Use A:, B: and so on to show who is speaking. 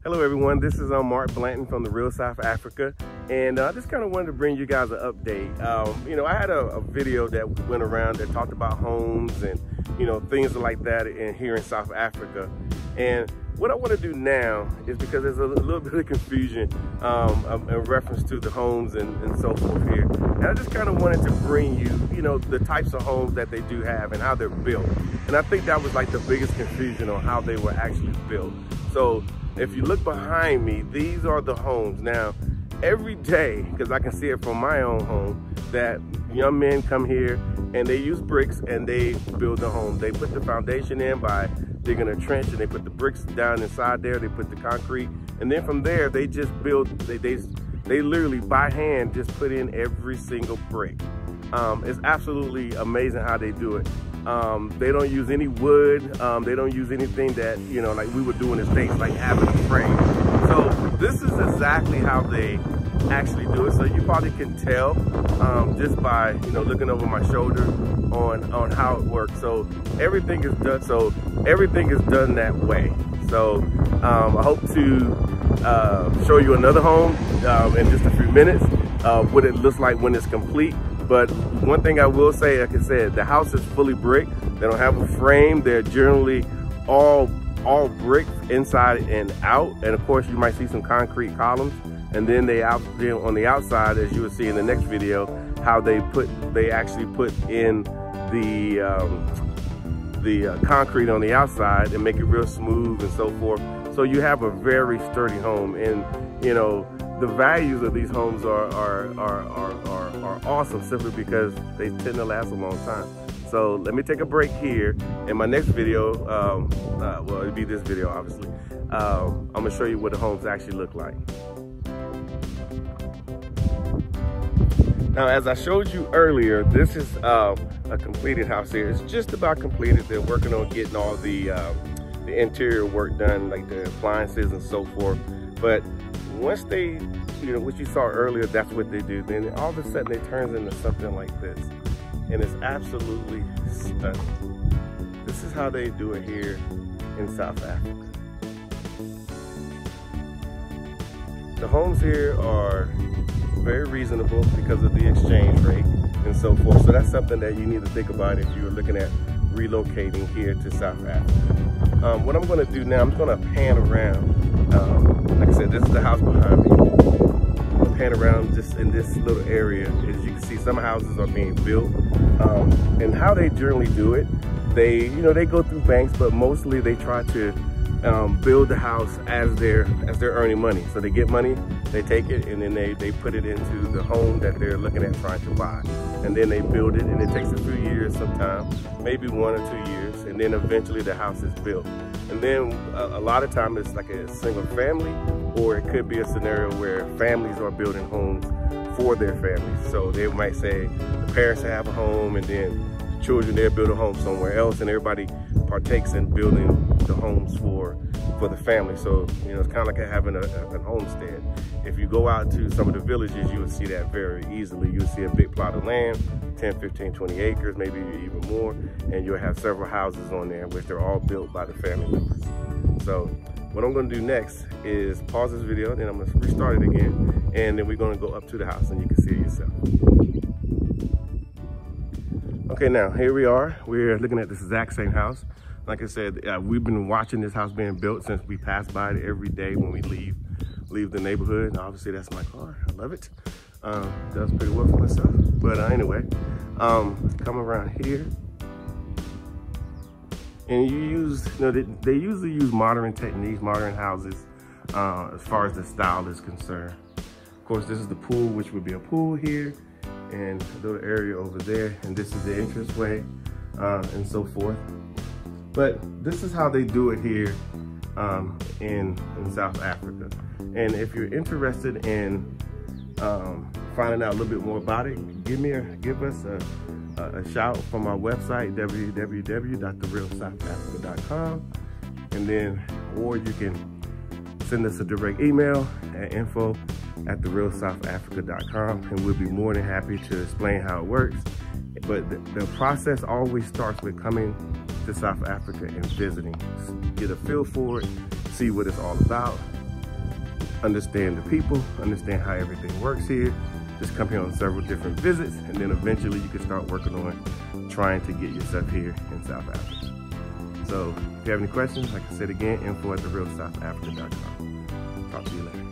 A: Hello everyone, this is Mark Blanton from the Real South Africa, and I just kind of wanted to bring you guys an update. I had a video that went around that talked about homes and things like that here in South Africa. And what I want to do now is, because there's a little bit of confusion in reference to the homes and so forth here, and I just kind of wanted to bring you, the types of homes that they do have and how they're built. And I think that was like the biggest confusion on how they were actually built. So if you look behind me, these are the homes. Now, every day, because I can see it from my own home, that young men come here and they use bricks and they build the home. They put the foundation in by digging a trench, and they put the bricks down inside there, they put the concrete, and then from there they just build, they literally by hand just put in every single brick. It's absolutely amazing how they do it. They don't use any wood, they don't use anything that, like we would do in the States, like having a frame. So this is exactly how they actually do it. So you probably can tell just by, looking over my shoulder on how it works. So everything is done. So everything is done that way. So I hope to show you another home in just a few minutes, what it looks like when it's complete. But one thing I will say, like I said, the house is fully brick. They don't have a frame. They're generally all brick inside and out. And of course, you might see some concrete columns. And then on the outside, as you will see in the next video, how they actually put in the concrete on the outside and make it real smooth and so forth. So you have a very sturdy home. And the values of these homes are awesome, simply because they tend to last a long time. So let me take a break here. In my next video, well, it'll be this video, obviously. I'm gonna show you what the homes actually look like. Now, as I showed you earlier, this is a completed house here. It's just about completed. They're working on getting all the interior work done, like the appliances and so forth. But once they, what you saw earlier, that's what they do. Then all of a sudden it turns into something like this. And it's absolutely stunning. This is how they do it here in South Africa. The homes here are very reasonable because of the exchange rate and so forth. So that's something that you need to think about if you're looking at relocating here to South Africa. What I'm going to do now, I'm going to pan around. Like I said, this is the house behind me. I'm going to pan around just in this little area. As you can see, some houses are being built. And how they generally do it, they go through banks, but mostly they try to build the house as they're earning money. So they get money, they take it, and then they put it into the home that they're looking at trying to buy. And then they build it, and it takes a few years sometimes, maybe 1 or 2 years, and then eventually the house is built. And then a lot of times it's like a single family, or it could be a scenario where families are building homes for their families. So they might say the parents have a home, and then the children, they'll build a home somewhere else, and everybody partakes in building the homes for the family. So it's kind of like having a homestead. If you go out to some of the villages, you will see that very easily. You'll see a big plot of land, 10, 15, 20 acres, maybe even more, and you'll have several houses on there, which they're all built by the family members. So what I'm going to do next is pause this video, then I'm going to restart it again, and then we're going to go up to the house and you can see it yourself. Okay, now here we are. We're looking at this exact same house. Like I said, we've been watching this house being built since we pass by it every day when we leave the neighborhood. And obviously that's my car. I love it. Does pretty well for myself. But anyway, come around here, and you use, they usually use modern techniques, modern houses, as far as the style is concerned. Of course, this is the pool, which would be a pool here, and a little area over there, and this is the entranceway, and so forth. But this is how they do it here in South Africa. And if you're interested in finding out a little bit more about it, give us a shout from our website, www.therealsouthafrica.com, and then, or you can send us a direct email at info@therealsouthafrica.com, and we'll be more than happy to explain how it works. But the process always starts with coming to South Africa and visiting. Get a feel for it, see what it's all about, understand the people, understand how everything works here. Just come here on several different visits, and then eventually you can start working on trying to get yourself here in South Africa. So if you have any questions, like I said again, info@therealsouthafrica.com. Talk to you later.